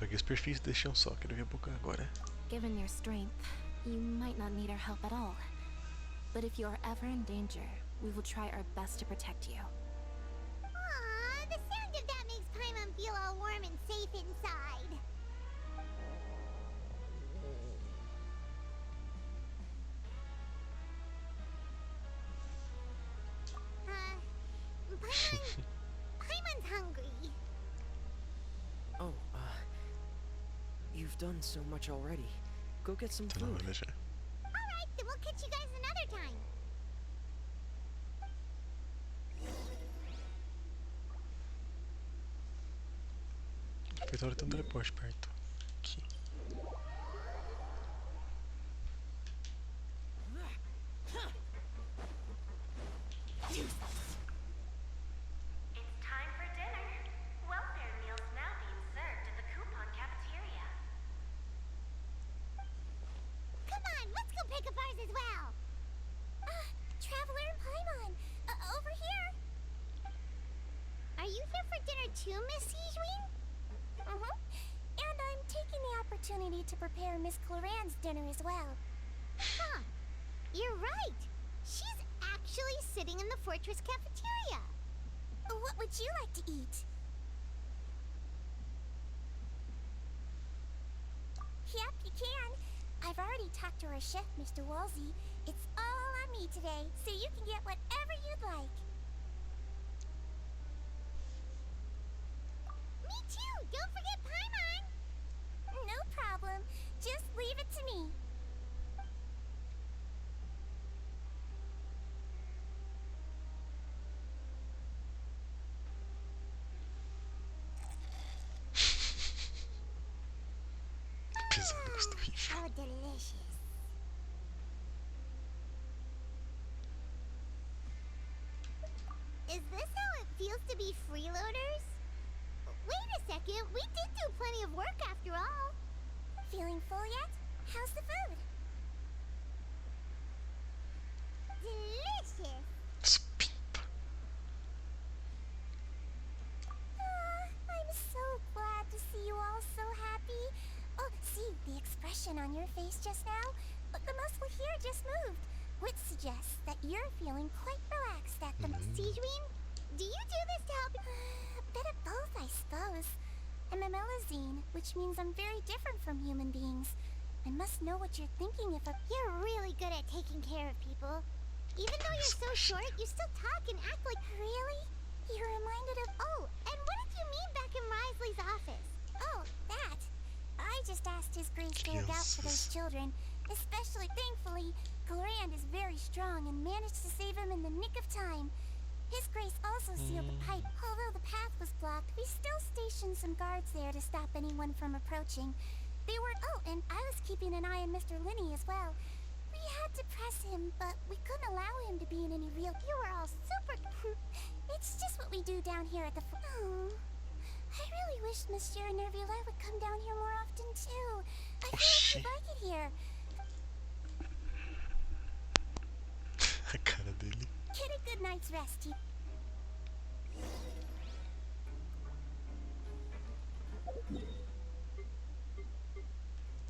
Peguei os perfis e deixei um só. Quero ver a boca agora. Given your strength, you might not need our help at all. But if you are ever in danger, we will try our best to protect you. Aww, the sound of that makes Paimon feel all warm and safe inside. Paimon's hungry. Oh, you've done so much already. Go get some Tá na food. hora já. Alright, then we'll catch you guys another time. Feito hora tem um teleporte perto. Aqui. It's time for dinner. Welfare meals now being served in the coupon cafeteria. Come on, let's go pick up ours as well. Traveler and Paimon, over here. Are you here for dinner too, Miss Sijwin? And I'm taking the opportunity to prepare Miss Cloran's dinner as well. Huh. You're right. She's actually sitting in the fortress cafeteria. What would you like to eat? Yep, you can. I've already talked to our chef, Mr. Wolsey. It's all on me today, so you can get whatever you'd like. Me too. Don't forget Paimon. No problem. Just leave it to me. Pesado, gosto horrível. How delicious. Is this how it feels to be freeloaders? Wait a second, we did do plenty of work after all. Feeling full yet? How's the food? Delicious. Espinta. I'm so glad to see you all so happy. Oh, see, the expression on your face just now? The muscle here just moved, which suggests that you're feeling quite relaxed at the... Sijwin, do you do this to help? A bit of both, I suppose. I'm a melazine, which means I'm very different from human beings. I must know what you're thinking if a... You're really good at taking care of people. Even though you're so short, you still talk and act like... Really? You're reminded of... Oh, and what did you mean back in Risley's office? Oh, that. I just asked His Grace to look out for those children. Especially, thankfully, Glorand is very strong and managed to save him in the nick of time. His Grace also sealed the pipe. Although the path was blocked, we still stationed some guards there to stop anyone from approaching. They were... Oh, and I was keeping an eye on Mr. Linney as well. We had to press him, but we couldn't allow him to be in any real... You were all super... It's just what we do down here at the... Oh, I really wish Monsieur Nervula would come down here more often, too. I feel like he'd like it here. A cara dele. Get a good night's rest, you...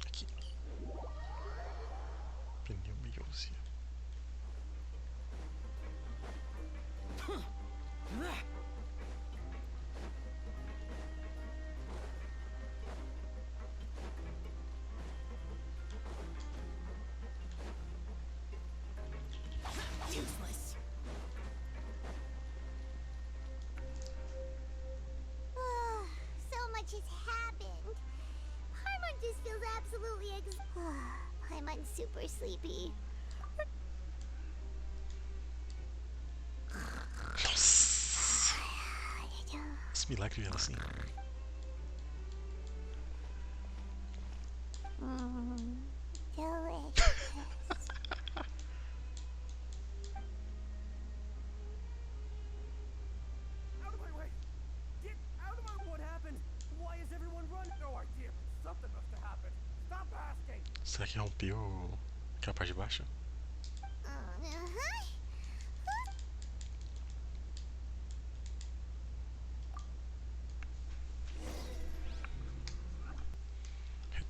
Aqui. Prendeu meio assim. Useless. So much has happened. Paimon just feels absolutely Paimon's super sleepy. Nossa. Esse milagre vendo assim. Delicious. Out of my way! Get out of my way! What happened? Why is everyone running? No idea. Something must have happened. Stop asking! Será que rompeu aquela parte de baixo?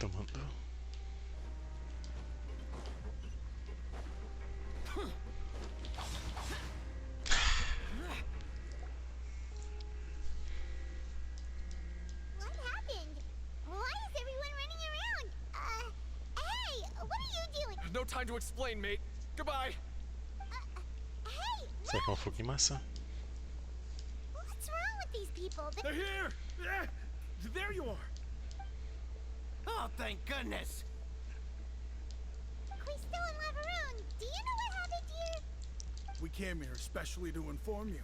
Tomando. What happened? Why is everyone running around? Hey, what are you doing? There's no time to explain, mate. Goodbye. Hey, Será que é um fogo em massa? what's wrong with these people? They're here! Yeah! There you are! Oh, thank goodness! Crystal and Lavaroon, do you know what happened here? We came here especially to inform you.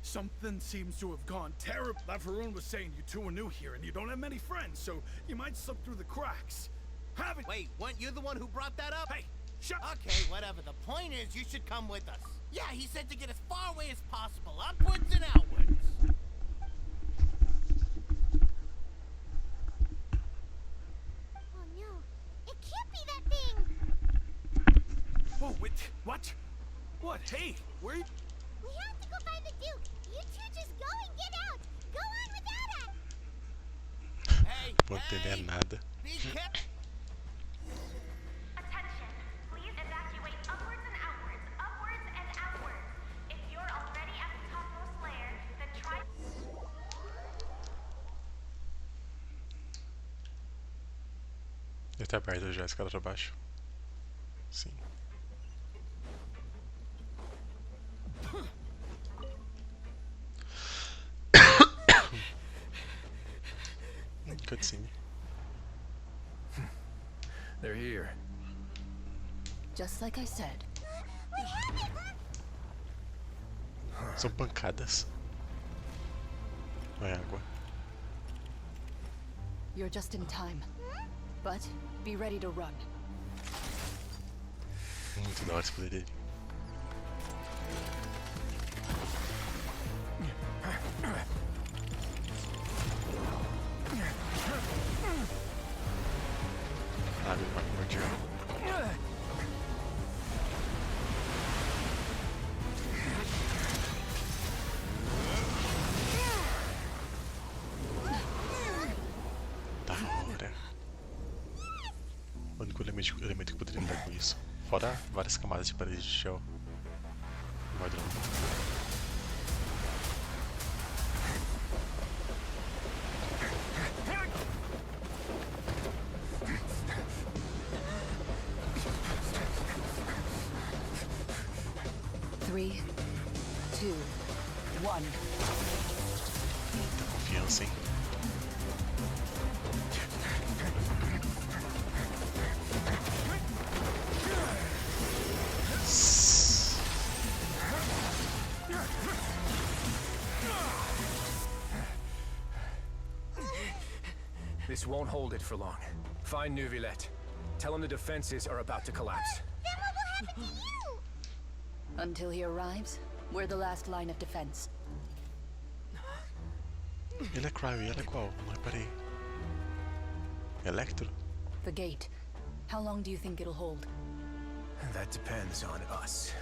Something seems to have gone terrible. Lavaroon was saying you two are new here and you don't have many friends, so you might slip through the cracks. Haven't— Wait, weren't you the one who brought that up? Hey, shut— Okay, whatever. The point is, you should come with us. Yeah, he said to get as far away as possible, upwards and outwards. Oh no, it can't be that thing! Oh, wait, what? What? Hey, where you— We have to go find the Duke! You two just go and get out! Go on without us! Hey, Vou entender hey, nada. be careful. Attention. Please evacuate upwards and outwards. Upwards and outwards. If you're already at the topmost layer, then try... Ele tá aberto já, a escada pra baixo. Sim. Cutscene. They're here. Just like I said. São pancadas. Não é água. You're just in time. But be ready to run. Muito da hora esse poder dele. Água primordial. Da hora. O único elemento que poderia lidar com isso. Fora várias camadas de parede de gel. Guardando. Three, two, one. Muita confiança, hein? This won't hold it for long. Find Neuvillette. Tell him the defenses are about to collapse. Then what will happen to you? Until he arrives, we're the last line of defense. Ele é Cryo e ela é qual? Não reparei. Electro? The gate. How long do you think it'll hold? That depends on us.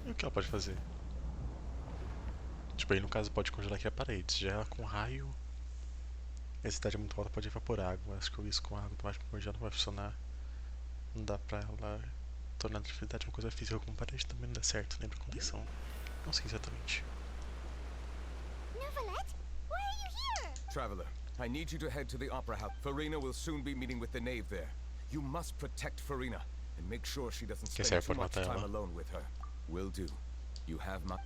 E o que ela pode fazer? Tipo, aí no caso pode congelar aqui a parede. Já ela com raio. A cidade é muito alta, pode evaporar água. Acho que isso com água baixo primordial não vai funcionar. Não dá pra ela tornar a atividade uma coisa física com parede também não dá certo, nem pra contenção. Não sei exatamente. Neuvillette, why are you here? Traveler, I need you to head to the Opera House. Farina will soon be meeting with the knave there. You must protect Farina and make sure she doesn't Que spend serve too pra much matar time ela. alone with her. Will do. You have my...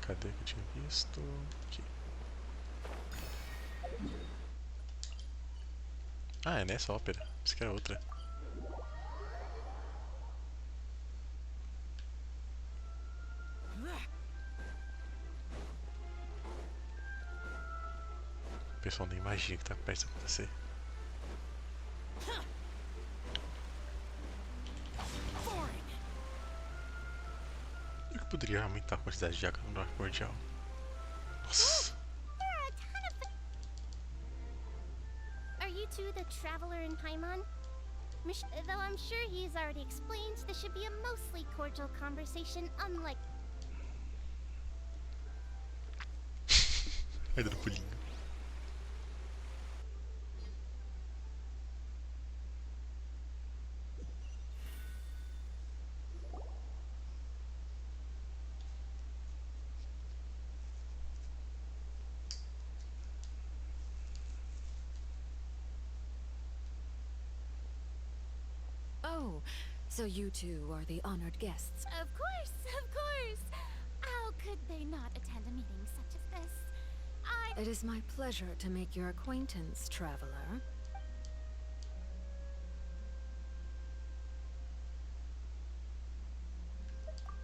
Cadê que eu tinha visto? Aqui. Ah, é nessa ópera. Isso que era outra. O pessoal nem imagina que tá perto de acontecer. O que poderia aumentar a quantidade de água no norte primordial? Nossa. There are a ton of... Are you two the Traveler in Paimon? Though I'm sure he's already explained, this should be a mostly cordial conversation, unlike... Aí dando pulinho. Oh, so you two are the honored guests. Of course, of course. How could they not attend a meeting such as this? It is my pleasure to make your acquaintance, traveler.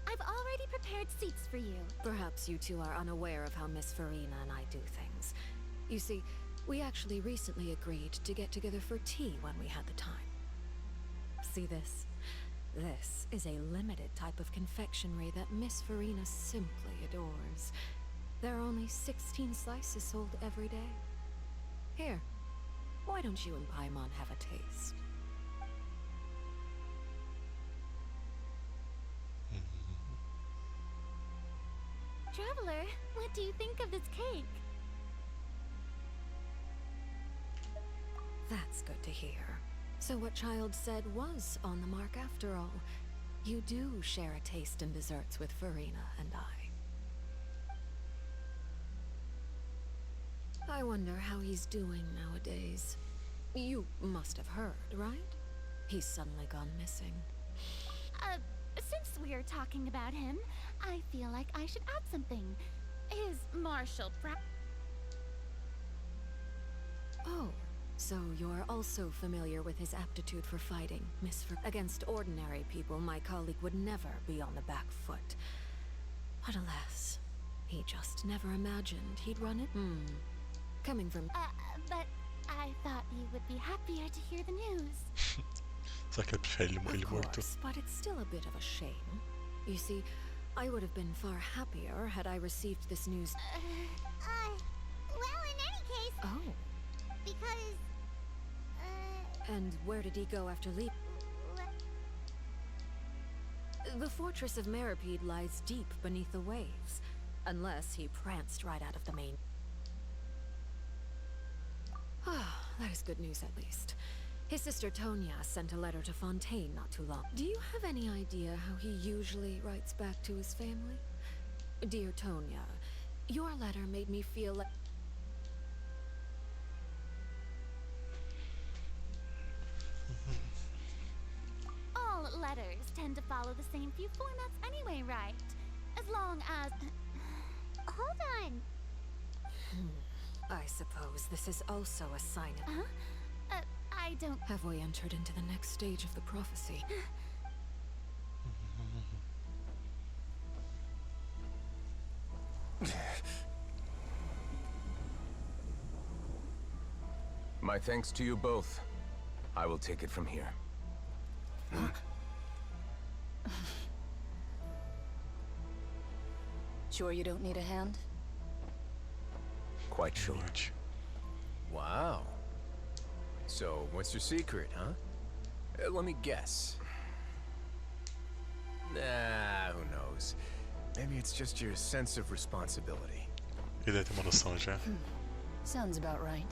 I've already prepared seats for you. Perhaps you two are unaware of how Miss Farina and I do things. You see, we actually recently agreed to get together for tea when we had the time. See this? This is a limited type of confectionery that Miss Farina simply adores. There are only 16 slices sold every day. Here, why don't you and Paimon have a taste? Traveler, what do you think of this cake? That's good to hear. So what Child said was on the mark after all. You do share a taste in desserts with Farina and I wonder how he's doing nowadays. You must have heard, right? He's suddenly gone missing. Since we're talking about him, I feel like I should add something. His martial Oh, so you're also familiar with his aptitude for fighting, Against ordinary people, my colleague would never be on the back foot. But alas, he just never imagined he'd run it. Coming from... but I thought you would be happier to hear the news. Será que ele prefere ele Of morto? course, but it's still a bit of a shame. You see, I would have been far happier had I received this news. Well, in any case... Oh. Because... And where did he go after leaving? The fortress of Meripede lies deep beneath the waves, unless he pranced right out of the main... Ah, that is good news at least. His sister Tonya sent a letter to Fontaine not too long. Do you have any idea how he usually writes back to his family? Dear Tonya, your letter made me feel like... All letters tend to follow the same few formats anyway, right? As long as... Hold on. I suppose this is also a sign of... Huh? I don't... Have we entered into the next stage of the prophecy? My thanks to you both. I will take it from here. Sure you don't need a hand? Quite sure. Wow. So, what's your secret, huh? Let me guess. Nah, who knows? Maybe it's just your sense of responsibility. Ele deve ter uma noção já. Sounds about right.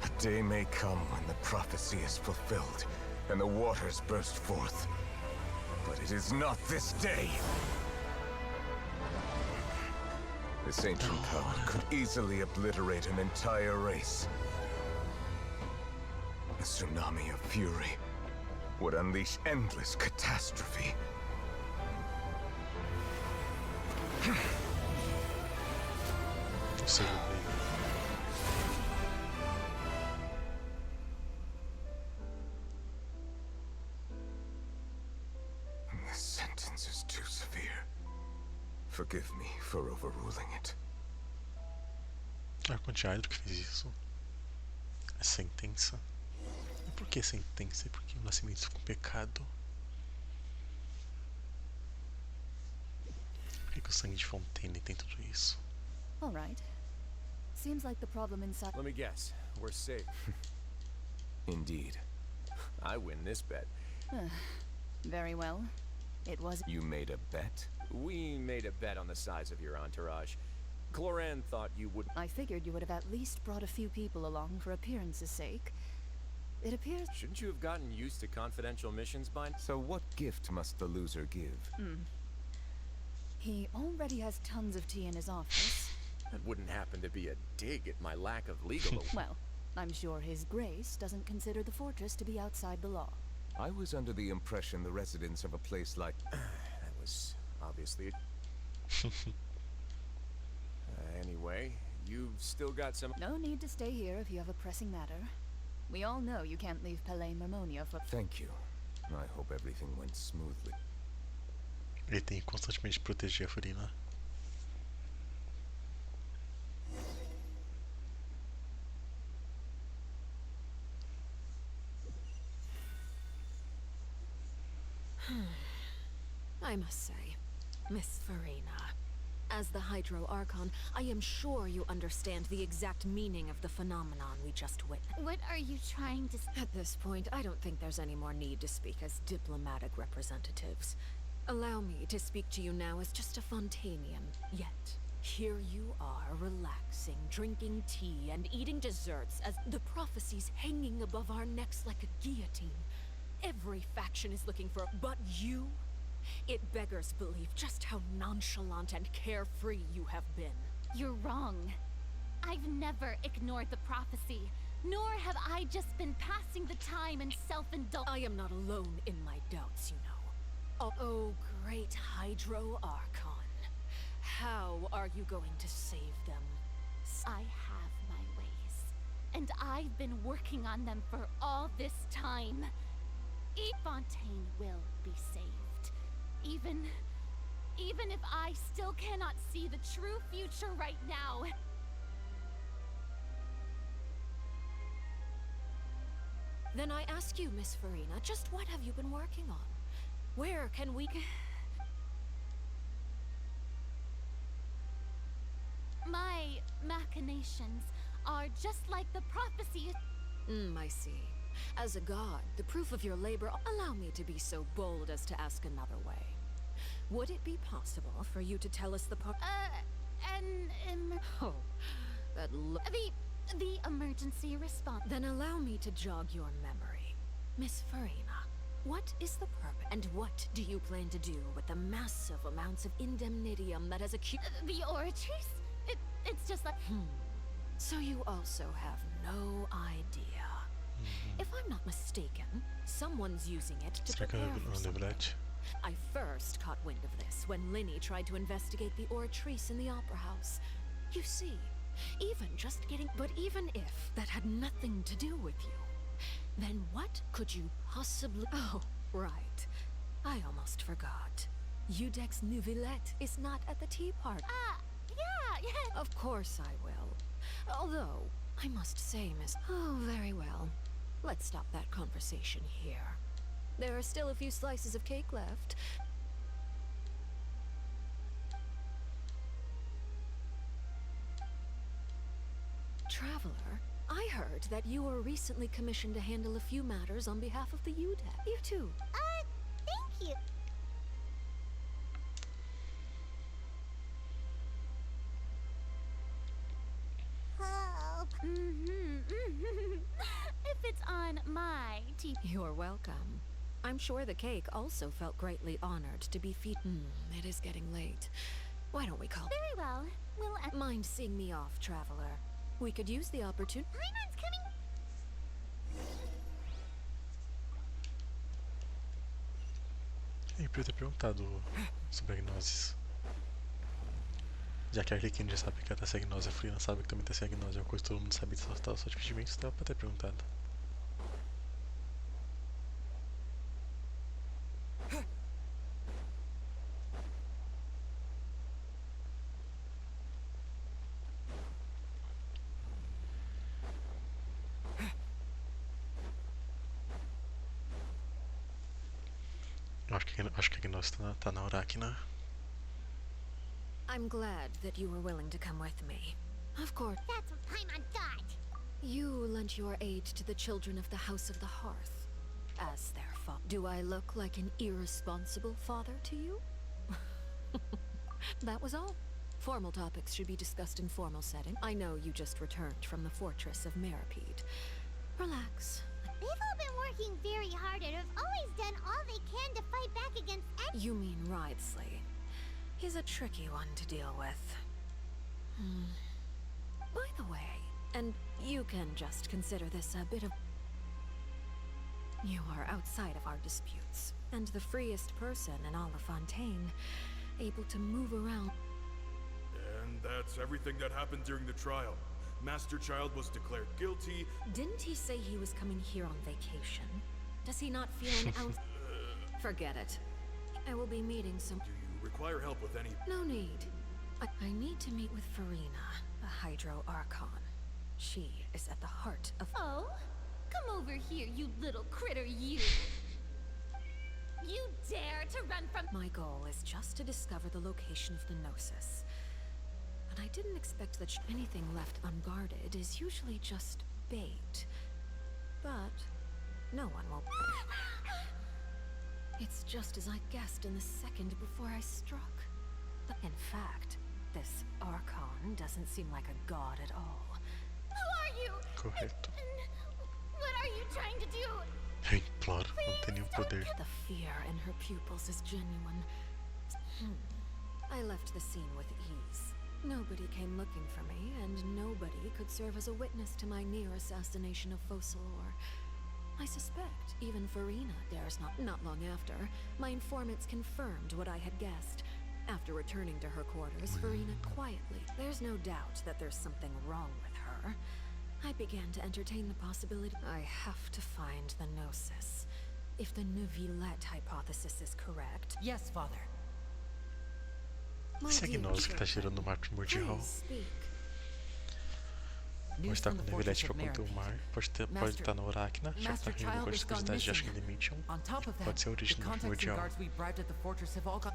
A day may come when the prophecy is fulfilled, and the waters burst forth. But it is not this day! This ancient power could easily obliterate an entire race. A tsunami of fury would unleash endless catastrophe. This sentence is too severe. Forgive me for overruling it. É o Contiairo que fez isso. A sentença. E por que sentença? E por que o nascimento com pecado? Por que o sangue de Fontaine tem tudo isso? All right. Seems like the problem inside. Let me guess. We're safe. Indeed. I win this bet. Very well. It was. You made a bet? We made a bet on the size of your entourage. Cloran thought you would. I figured you would have at least brought a few people along for appearance's sake. It appears. Shouldn't you have gotten used to confidential missions by now? So what gift must the loser give? He already has tons of tea in his office. That wouldn't happen to be a dig at my lack of legal. Well, I'm sure His Grace doesn't consider the fortress to be outside the law. I was under the impression the residents of a place like... That was obviously. Anyway, you've still got some. No need to stay here if you have a pressing matter. We all know you can't leave Palais Marmonia for. Thank you. I hope everything went smoothly. Ele tem que constantemente proteger a Furina. I must say, Miss Farina, as the Hydro Archon, I am sure you understand the exact meaning of the phenomenon we just witnessed. What are you trying to At this point, I don't think there's any more need to speak as diplomatic representatives. Allow me to speak to you now as just a Fontainian. Yet, here you are, relaxing, drinking tea, and eating desserts as the prophecies hanging above our necks like a guillotine. Every faction is looking for, but you? It beggars belief just how nonchalant and carefree you have been. You're wrong. I've never ignored the prophecy, nor have I just been passing the time in self-indulgence. I am not alone in my doubts, you know. Oh, great Hydro Archon. How are you going to save them? I have my ways, and I've been working on them for all this time. Fontaine will be saved. Even if I still cannot see the true future right now. Then I ask you, Miss Farina, just what have you been working on? Where can we... My machinations are just like the prophecy. I see. As a god, the proof of your labor... Allow me to be so bold as to ask another way. Would it be possible for you to tell us the part... Oh, that The emergency response. Then allow me to jog your memory. Miss Farina, what is the purpose, and what do you plan to do with the massive amounts of indemnitium that has accumulated? The Oratrice? It's just like... So you also have no idea. If I'm not mistaken, someone's using it to Será que prepare for é something. verdade? I first caught wind of this when Linny tried to investigate the Oratrice in the Opera House. You see, even just getting... But even if that had nothing to do with you, then what could you possibly... Oh, right. I almost forgot. Udex Nouvillette is not at the tea party. Yeah. Of course I will. Although, I must say, Miss... Oh, very well. Let's stop that conversation here. There are still a few slices of cake left. Traveler, I heard that you were recently commissioned to handle a few matters on behalf of the UDEC. You too. Thank you. Oh. If it's on my TV. You're welcome. I'm sure the cake also felt greatly honored to be It is getting late. Why don't we call... Very well. We'll... Mind seeing me off, Traveler? We could use the opportunity... Paimon's coming. Eu podia ter perguntado sobre a gnoses. Já que a Arlequina já sabe que ela tá sem gnose, a Furina sabe que também tá sem gnose, é uma coisa que todo mundo sabe só de pedimentos, dava pra ter perguntado. Acho que Gnos tá na Arachna. I'm glad that you were willing to come with me. Of course. That's what Paimon thought. You lent your aid to the children of the House of the Hearth. As their father. Do I look like an irresponsible father to you? That was all. Formal topics should be discussed in formal setting. I know you just returned from the fortress of Meripede. Relax. They've all been working very hard and have always done all they can to fight back against You mean Wriothesley. He's a tricky one to deal with. By the way, and you can just consider this a bit of... You are outside of our disputes, and the freest person in all of Fontaine, able to move around. And that's everything that happened during the trial. Master Child was declared guilty. Didn't he say he was coming here on vacation? Does he not feel an ounce? Forget it. I will be meeting some... Do you require help with any... No need. I need to meet with Farina, the Hydro Archon. She is at the heart of... Oh? Come over here, you little critter, you! You dare to run from... My goal is just to discover the location of the Gnosis. And I didn't expect that anything left unguarded is usually just bait. But no one will... It's just as I guessed in the second before I struck. In fact, this Archon doesn't seem like a god at all. Who are you? Correto. What are you trying to do? Eu imploro, não tem nenhum poder. The fear in her pupils is genuine. I left the scene with ease. Nobody came looking for me, and nobody could serve as a witness to my near assassination of Focalor. I suspect even Farina dares not. Not long after, my informants confirmed what I had guessed. After returning to her quarters, Farina quietly. There's no doubt that there's something wrong with her. I began to entertain the possibility. I have to find the Gnosis. If the Neuvillette hypothesis is correct. Yes, Father. Esse é Gnos que tá girando o mar primordial. Please speak. Ou está com Neuvillette pra conter o mar. Pode estar na Arachna, já que tá rindo com as curiosidades de Ashen Dimension. Pode ser a origem do mar primordial.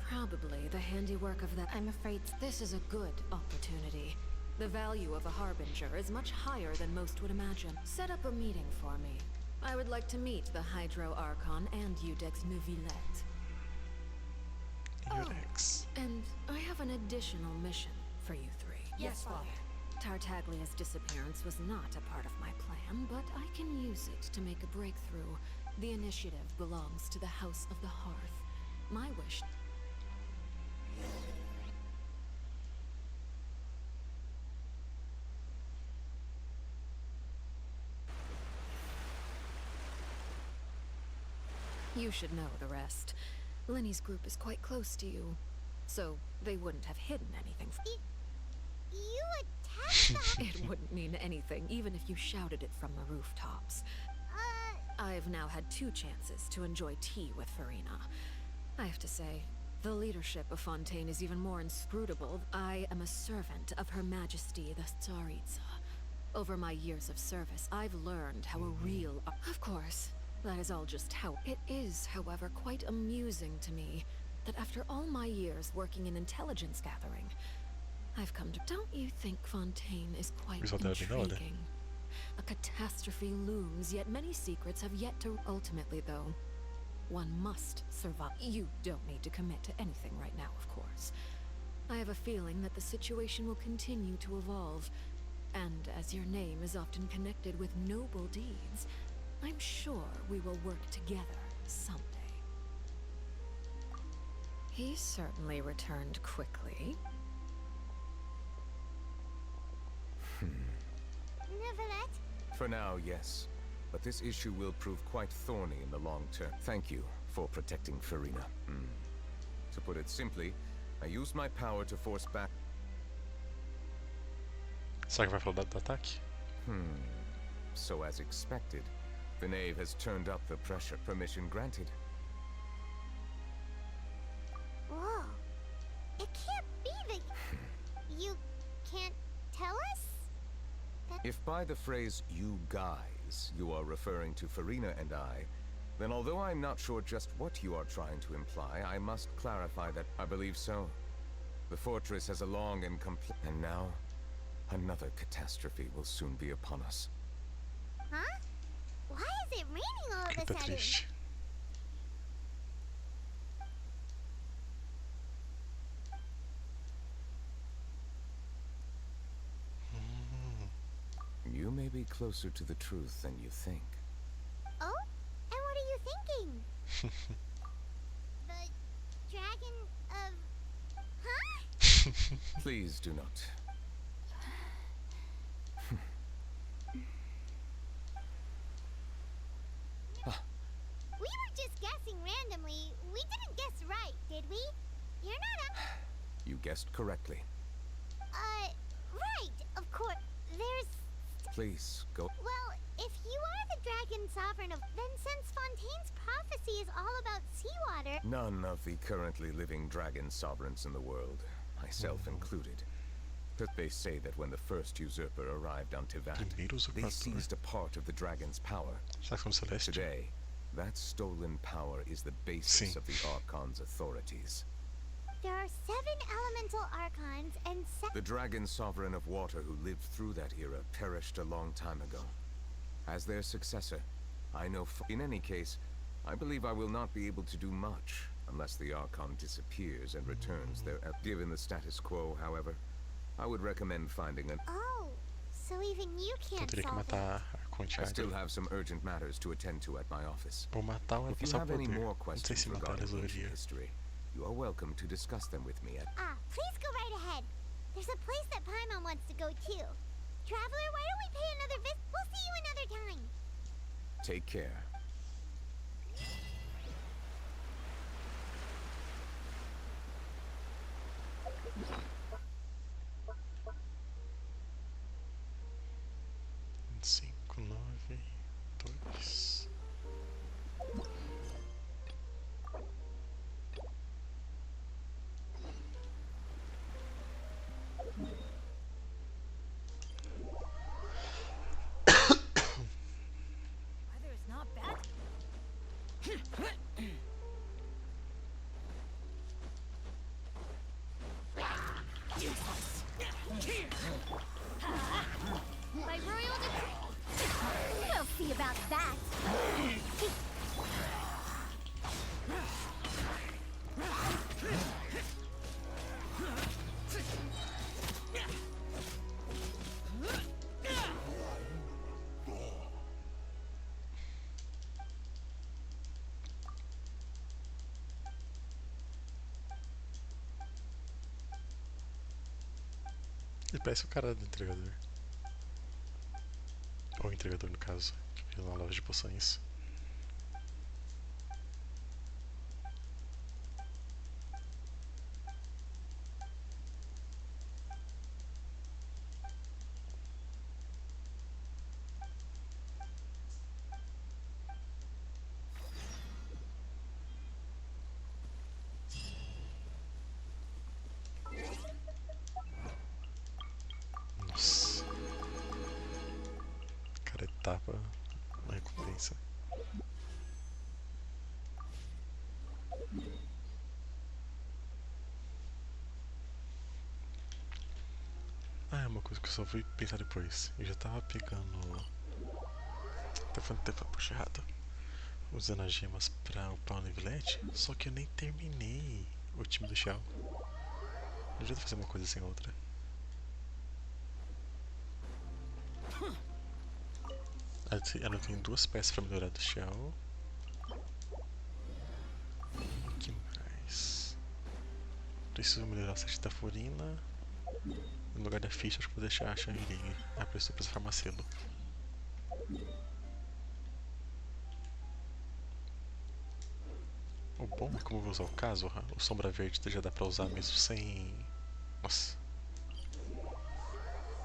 Probably the handiwork of that. I'm afraid this is a good opportunity. The value of a harbinger is much higher than most would imagine. Set up a meeting for me. I would like to meet the Hydro Archon and Eudex Neuvillette. Eudex. And I have an additional mission for you three. Yes, Father. Tartaglia's disappearance was not a part of my plan, but I can use it to make a breakthrough. The initiative belongs to the House of the Hearth. My wish... You should know the rest. Lenny's group is quite close to you, so they wouldn't have hidden anything. You attacked them! It wouldn't mean anything, even if you shouted it from the rooftops. I've now had 2 chances to enjoy tea with Farina. I have to say, the leadership of Fontaine is even more inscrutable. I am a servant of Her Majesty the Tsaritsa. Over my years of service, I've learned how a real... Of course, that is all just how... It is, however, quite amusing to me that after all my years working in intelligence gathering, I've come to... Don't you think Fontaine is quite intriguing? A catastrophe looms, yet many secrets have yet to... Ultimately, though, one must survive. You don't need to commit to anything right now, of course. I have a feeling that the situation will continue to evolve, and as your name is often connected with noble deeds, I'm sure we will work together someday. He certainly returned quickly. Neuvillette? For now, yes. But this issue will prove quite thorny in the long term. Thank you for protecting Farina. To put it simply, I used my power to force back... Será que vai falar do ataque? So as expected, the knave has turned up the pressure. Permission granted. Whoa. It can't be the... You can't tell us? If by the phrase, you guys, you are referring to Farina and I, Then although I'm not sure just what you are trying to imply, I must clarify that I believe so. The fortress has a long and complex... And now, another catastrophe will soon be upon us. Huh? Why is it raining all of a Tá sudden? triste. You may be closer to the truth than you think. Oh? And what are you thinking? The dragon of... Huh? Please do not. We were just guessing randomly. We didn't guess right, did we? You're not a... You guessed correctly. Right, of course. There's... Please, go. Well, if you are the dragon sovereign of... Then since Fontaine's prophecy is all about seawater... None of the currently living dragon sovereigns in the world, myself included. But they say that when the first usurper arrived on Tivat, they seized a part of the dragon's power. Today, that stolen power is the basis of the Archon's authorities. There are 7 elemental archons and The dragon sovereign of water who lived through that era perished a long time ago. As their successor, I know in any case, I believe I will not be able to do much unless the Archon disappears and returns there. Given the status quo, however, I would recommend finding an... Oh, so even you can't Teria que solve matar it. a I quantidade. still have some urgent matters to attend to at my office. Vou matar ou If you passar have o any poder. more Não sei questions se matar regarding ancient resolveria. history, you are welcome to discuss them with me at... Ah, please go right ahead. There's a place that Paimon wants to go too. Traveler, why don't we pay another visit? We'll see you another time. Take care. Cinco, 9, 2. Weather is not bad. By royal decree. We'll see about that. Ele parece o cara do entregador. Ou o entregador, no caso, que fica na loja de poções. Nossa. Cada etapa uma recompensa. Ah, é uma coisa que eu só fui pensar depois. Eu já tava pegando. Tá falando tempo, puxa errado. Usando as gemas pra upar o nivelete, só que eu nem terminei o time do Shell. Não adianta fazer uma coisa sem outra. Eu tenho 2 peças pra melhorar do Shell. O que mais? Preciso melhorar o set da Furina. No lugar da ficha, acho que vou deixar a Shangri. Ah, preciso pra farmacelo. O bom é como eu vou usar o caso, o sombra verde já dá pra usar mesmo sem... Nossa.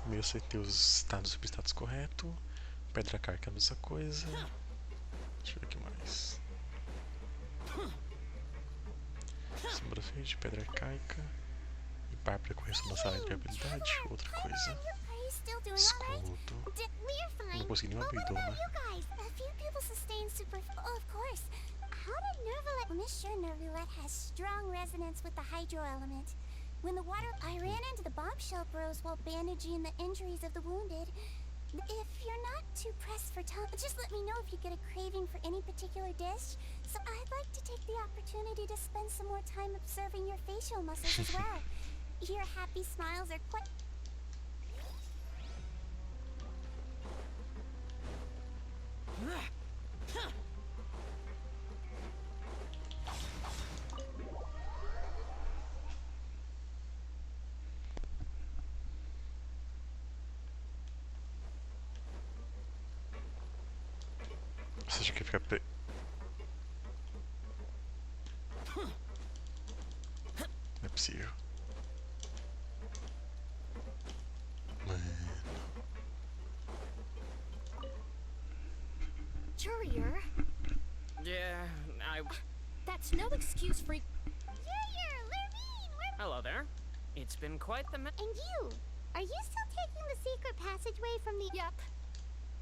Mesmo sem ter os estados e substatus corretos. Pedra carca é a mesma coisa. Deixa eu ver o que mais. Sombra verde, pedra arcaica e Bárbara correção da sala de habilidade, outra coisa. Are you still doing alright? Escudo. We're fine. Não consegui nenhuma But what habilidade, about né? you guys? A few people sustain super. Oh, of course. How did Nervalet? Well, Miss sure Nervalet has strong resonance with the hydro element. When the water. I ran into the bombshell bros while bandaging the injuries of the wounded. If you're not too pressed for time, just let me know if you get a craving for any particular dish. So I'd like to take the opportunity to spend some more time observing your facial muscles as well. Your happy smiles are quite. Você acha que fica Não é possível. Courier, Yeah, that's no excuse for. Hello there. It's been quite the And you? Are you still taking the secret passageway from the... Yep.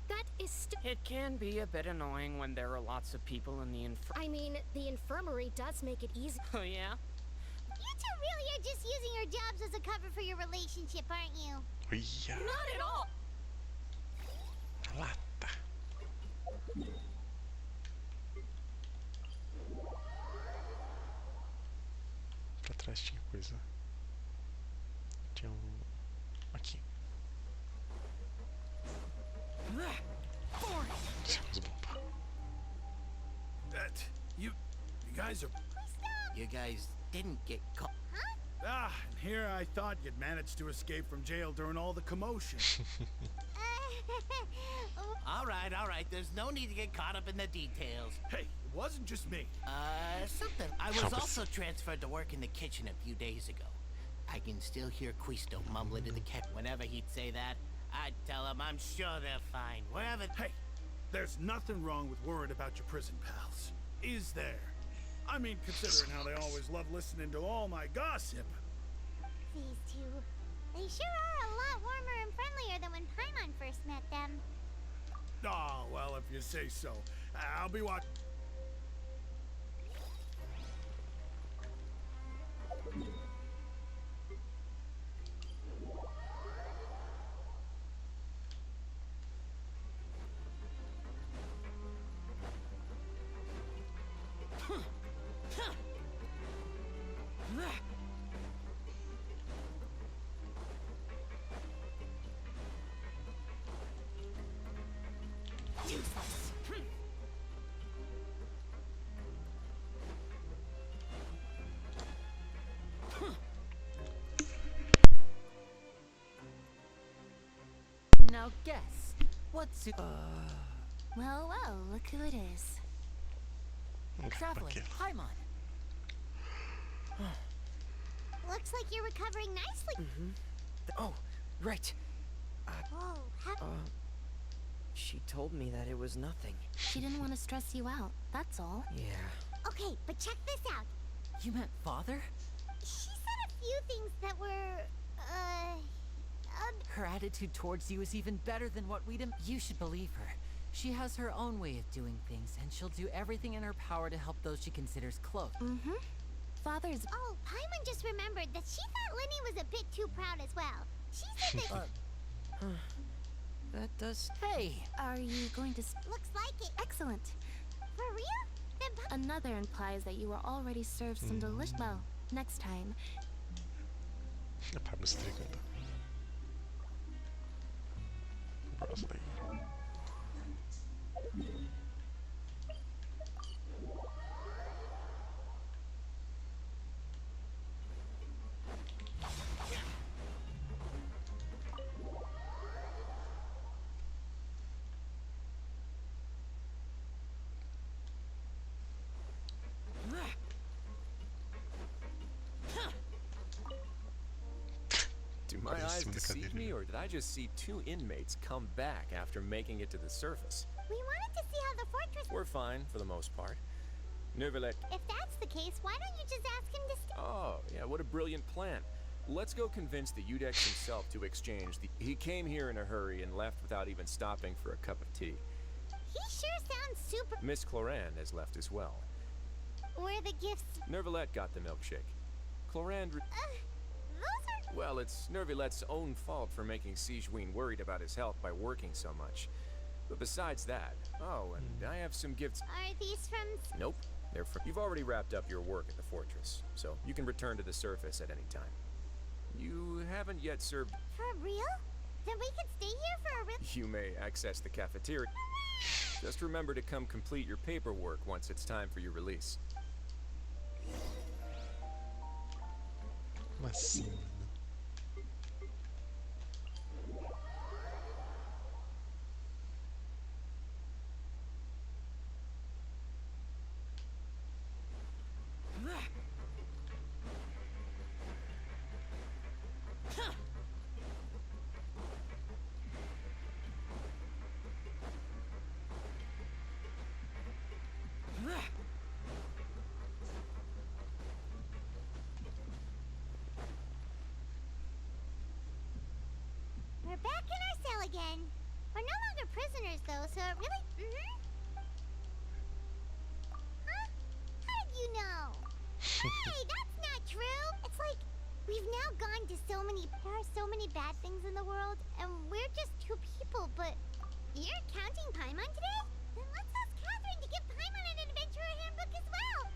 That is It can be a bit annoying when there are lots of people in the I mean, the infirmary does make it easy. Oh, yeah? You two really are just using your jobs as a cover for your relationship, aren't you? Uia. Not at all. Lata. Pra trás tinha coisa. Tinha um... Aqui. Tinha umas bombas. That you guys are. You guys didn't get caught. Ah, and here I thought you'd managed to escape from jail during all the commotion. All right. There's no need to get caught up in the details. Hey, it wasn't just me. Something. I was also transferred to work in the kitchen a few days ago. I can still hear Quisto mumbling to the cat whenever he'd say that. I'd tell him I'm sure they're fine. Wherever. Hey, there's nothing wrong with worrying about your prison pals. Is there? I mean, considering how they always love listening to all my gossip. These two. They sure are a lot warmer and friendlier than when Paimon first met them. Oh, well, if you say so. I'll be watching. Now guess, what's it? Well, look who it is. Traveler, Paimon. Looks like you're recovering nicely. Oh, right. Whoa, She told me that it was nothing. She didn't want to stress you out, that's all. Yeah. Okay, but check this out. You meant father? She said a few things that were, Her attitude towards you is even better than what we'd You should believe her. She has her own way of doing things, and she'll do everything in her power to help those she considers close. Father's. Oh, Paimon just remembered that she thought Lenny was a bit too proud as well. She said that... That does... Hey! Are you going to... Looks like it. Excellent. For real? Then Another implies that you were already served some delicious... Well, next time. A Pablo strigando. Brosley. Do my eyes deceive me, or did I just see two inmates come back after making it to the surface? we wanted to see how the fortress... We're fine, for the most part. Neuvillette... If that's the case, why don't you just ask him to stay? Oh, yeah, what a brilliant plan. Let's go convince the Udex himself to exchange the... He came here in a hurry and left without even stopping for a cup of tea. He sure sounds super. Miss Cloran has left as well. Where are the gifts? Nervalette got the milkshake. Cloran... Those are. Well, it's Nervalette's own fault for making Sigewinne worried about his health by working so much. But besides that... Oh, and I have some gifts... Are these from... Nope. They're from... You've already wrapped up your work at the fortress, so you can return to the surface at any time. You haven't yet served... For real? Then we can stay here for a real... You may access the cafeteria. Just remember to come complete your paperwork once it's time for your release. Mas... We're back in our cell again. We're no longer prisoners, though, so it really... Huh? How did you know? Hey, that's not true! It's like, we've now gone to so many... There are so many bad things in the world, and we're just two people, but... You're counting Paimon today? Then let's ask Catherine to give Paimon an adventurer handbook as well!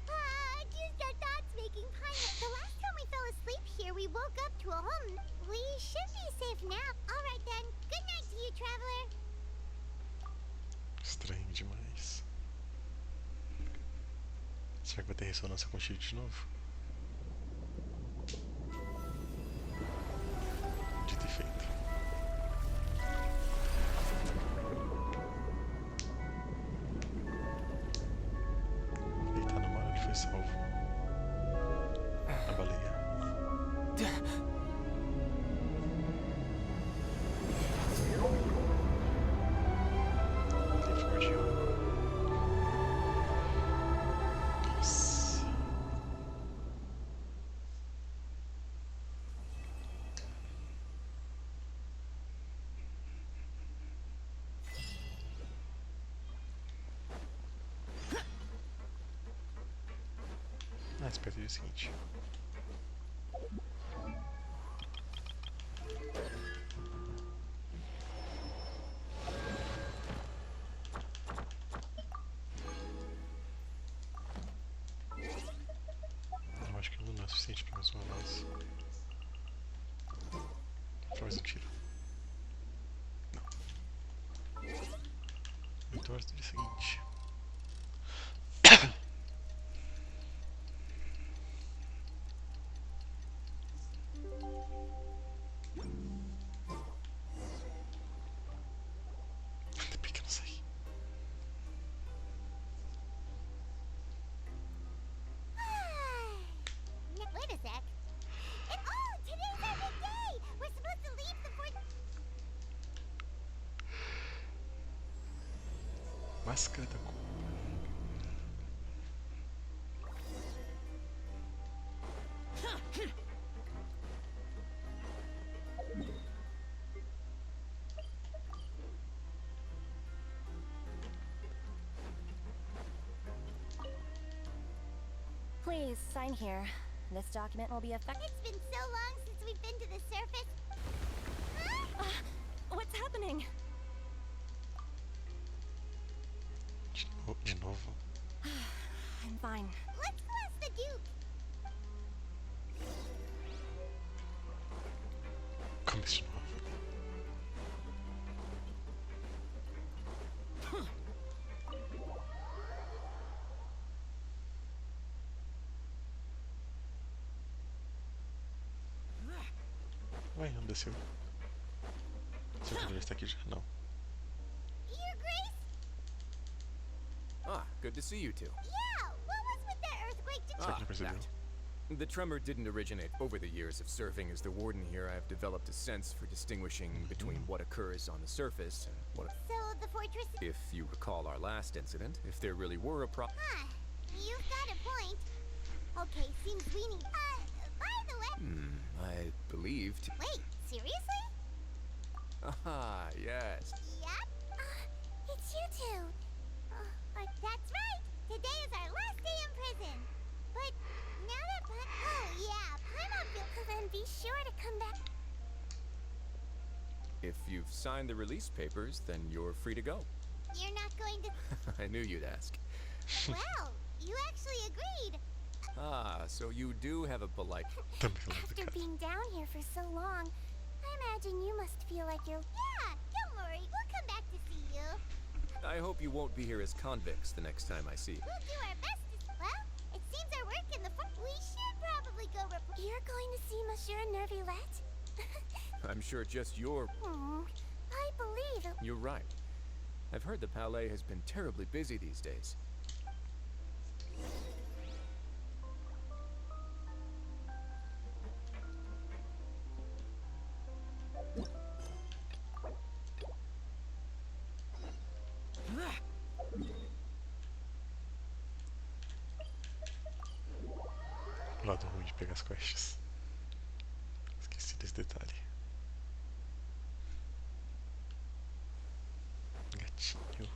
Just our thoughts making Paimon... The last time we fell asleep here, we woke up to a home... We should be safe now. Alright then. Good night to you, traveler. Estranho demais. Será que vai ter ressonância com o Shield de novo? Dito e feito. Ele tá no mar, ele foi salvo. A baleia. Ah, espera o seguinte. Eu acho que não é suficiente para mais uma vez. Para mais um tiro. Não. Então é o seguinte. Wait a sec. Today's our big day! We're supposed to leave the fort... Máscara da culpa. Please, sign here. This document will be effective. It's been so long since we've been to the surface. Huh? What's happening? De novo. I'm fine. Let's go ask the Duke. Começa de novo. Ué, não desceu. Será que ele está aqui já? Não. Your Grace? Ah, good to see you two. Yeah, what was with that earthquake? That. The tremor didn't originate. Over the years of serving as the warden here, I have developed a sense for distinguishing between what occurs on the surface and what... So, the fortress... If you recall our last incident, if there really were a Huh, you've got a point. Okay, seems we need... By the way... I believed. Wait, seriously? Ah, yes. Yep. It's you two. That's right. Today is our last day in prison. But now that oh yeah, Paimon feels... Then be sure to come back. If you've signed the release papers, then you're free to go. You're not going to... I knew you'd ask. Well, you actually agreed. Ah, so you do have a polite... After being down here for so long, I imagine you must feel like you're... Yeah, don't worry. We'll come back to see you. I hope you won't be here as convicts the next time I see you. We'll do our best to... Well, it seems our work in the... We should probably go report... You're going to see Monsieur Nervulette? I'm sure just your... I believe... You're right. I've heard the Palais has been terribly busy these days. O lado ruim de pegar as quests. Esqueci desse detalhe. Gatinho.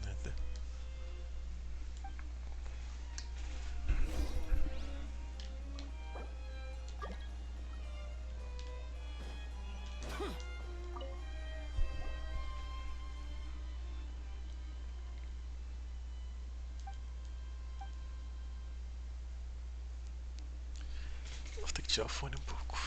Nada. Vou ter que tirar o fone um pouco.